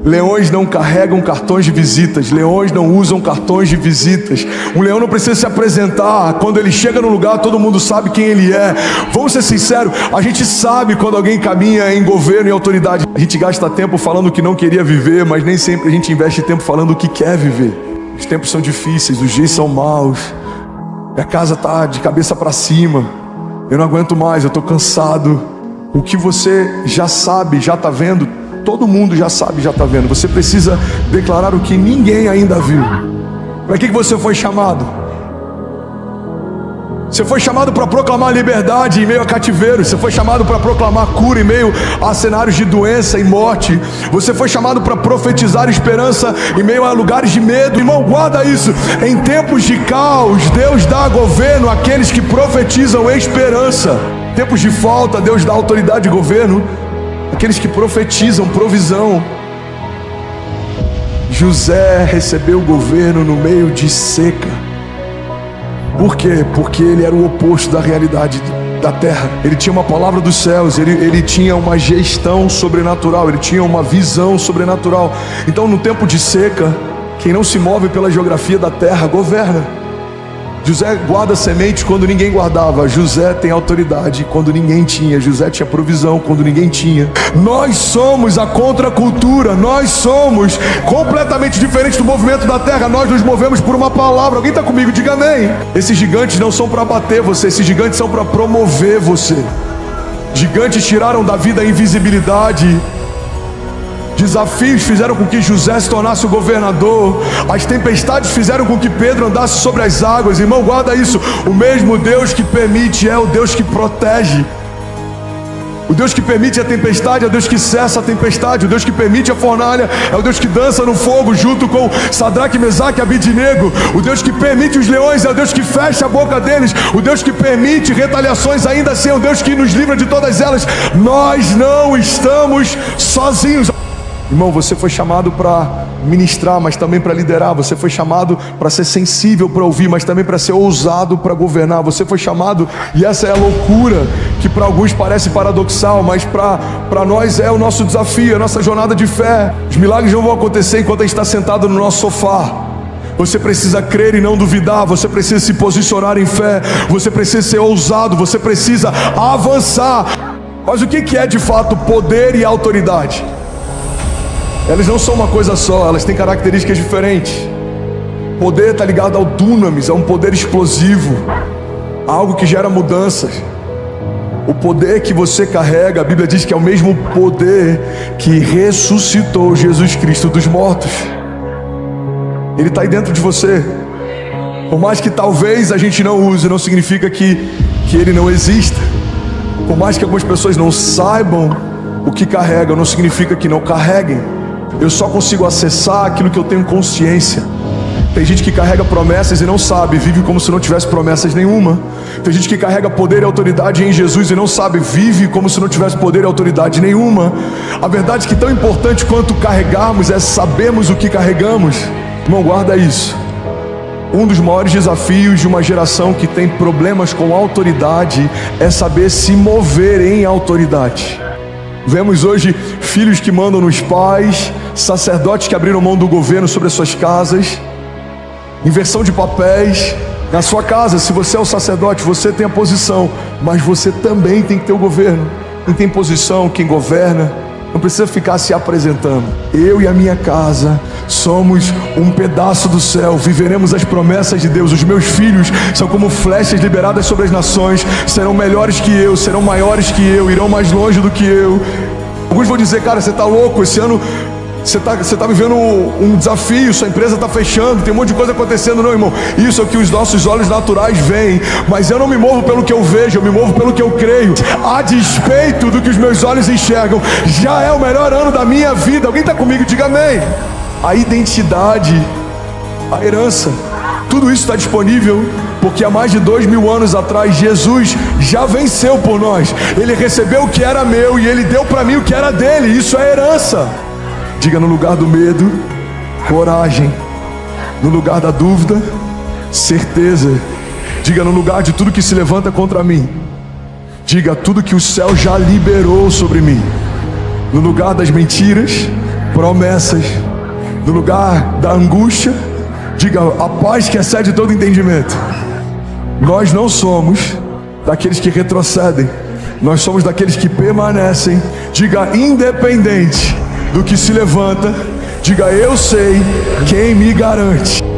Leões não carregam cartões de visitas. Leões não usam cartões de visitas. Um leão não precisa se apresentar. Quando ele chega no lugar, todo mundo sabe quem ele é. Vamos ser sinceros, a gente sabe quando alguém caminha em governo e autoridade. A gente gasta tempo falando o que não queria viver, mas nem sempre a gente investe tempo falando o que quer viver. Os tempos são difíceis, os dias são maus. Minha casa está de cabeça para cima. Eu não aguento mais, eu estou cansado. O que você já sabe, já está vendo, todo mundo já sabe, já está vendo. Você precisa declarar o que ninguém ainda viu. Para que você foi chamado? Você foi chamado para proclamar liberdade em meio a cativeiro. Você foi chamado para proclamar cura em meio a cenários de doença e morte. Você foi chamado para profetizar esperança em meio a lugares de medo. Irmão, guarda isso. Em tempos de caos, Deus dá governo àqueles que profetizam esperança. Em tempos de falta, Deus dá autoridade de governo àqueles que profetizam provisão. José recebeu o governo no meio de seca. Por quê? Porque ele era o oposto da realidade da terra. Ele tinha uma palavra dos céus, ele tinha uma gestão sobrenatural, ele tinha uma visão sobrenatural. Então, no tempo de seca, quem não se move pela geografia da terra governa. José guarda sementes quando ninguém guardava. José tem autoridade quando ninguém tinha. José tinha provisão quando ninguém tinha. Nós somos a contracultura. Nós somos completamente diferentes do movimento da terra. Nós nos movemos por uma palavra. Alguém está comigo? Diga amém. Esses gigantes não são para bater você. Esses gigantes são para promover você. Gigantes tiraram da vida a invisibilidade. Desafios fizeram com que José se tornasse o governador. As tempestades fizeram com que Pedro andasse sobre as águas. Irmão, guarda isso. O mesmo Deus que permite é o Deus que protege. O Deus que permite a tempestade é o Deus que cessa a tempestade. O Deus que permite a fornalha é o Deus que dança no fogo junto com Sadraque, Mesaque e Abidnego. O Deus que permite os leões é o Deus que fecha a boca deles. O Deus que permite retaliações ainda assim é o Deus que nos livra de todas elas. Nós não estamos sozinhos. Irmão, você foi chamado para ministrar, mas também para liderar. Você foi chamado para ser sensível para ouvir, mas também para ser ousado para governar. Você foi chamado, e essa é a loucura que para alguns parece paradoxal, mas para nós é o nosso desafio, a nossa jornada de fé. Os milagres não vão acontecer enquanto a gente está sentado no nosso sofá. Você precisa crer e não duvidar. Você precisa se posicionar em fé. Você precisa ser ousado. Você precisa avançar. Mas o que é de fato poder e autoridade? Elas não são uma coisa só, elas têm características diferentes. Poder está ligado ao dunamis, é um poder explosivo, algo que gera mudanças. O poder que você carrega, a Bíblia diz que é o mesmo poder que ressuscitou Jesus Cristo dos mortos. Ele está aí dentro de você. Por mais que talvez a gente não use, não significa que ele não exista. Por mais que algumas pessoas não saibam o que carregam, não significa que não carreguem. Eu só consigo acessar aquilo que eu tenho consciência. Tem gente que carrega promessas e não sabe, vive como se não tivesse promessas nenhuma. Tem gente que carrega poder e autoridade em Jesus e não sabe, vive como se não tivesse poder e autoridade nenhuma. A verdade é que tão importante quanto carregarmos é sabermos o que carregamos. Irmão, guarda isso. Um dos maiores desafios de uma geração que tem problemas com autoridade é saber se mover em autoridade. Vemos hoje filhos que mandam nos pais, sacerdotes que abriram mão do governo sobre as suas casas, inversão de papéis. Na sua casa, se você é o sacerdote, você tem a posição, mas você também tem que ter o governo. Quem tem posição, quem governa, não precisa ficar se apresentando. Eu e a minha casa somos um pedaço do céu, viveremos as promessas de Deus. Os meus filhos são como flechas liberadas sobre as nações, serão melhores que eu, serão maiores que eu, irão mais longe do que eu. Alguns vão dizer, cara, você está louco, esse ano você tá vivendo um desafio, sua empresa está fechando, tem um monte de coisa acontecendo. Não, irmão, isso é o que os nossos olhos naturais veem, mas eu não me movo pelo que eu vejo, eu me movo pelo que eu creio. A despeito do que os meus olhos enxergam, já é o melhor ano da minha vida. Alguém está comigo? Diga amém. A identidade, a herança, tudo isso está disponível porque há mais de 2000 anos atrás Jesus já venceu por nós. Ele recebeu o que era meu e Ele deu para mim o que era dele. Isso é herança. Diga: no lugar do medo, coragem. No lugar da dúvida, certeza. Diga: no lugar de tudo que se levanta contra mim, diga: tudo que o céu já liberou sobre mim. No lugar das mentiras, promessas. No lugar da angústia, diga: a paz que excede todo entendimento. Nós não somos daqueles que retrocedem, nós somos daqueles que permanecem. Diga: independente do que se levanta, diga: eu sei quem me garante.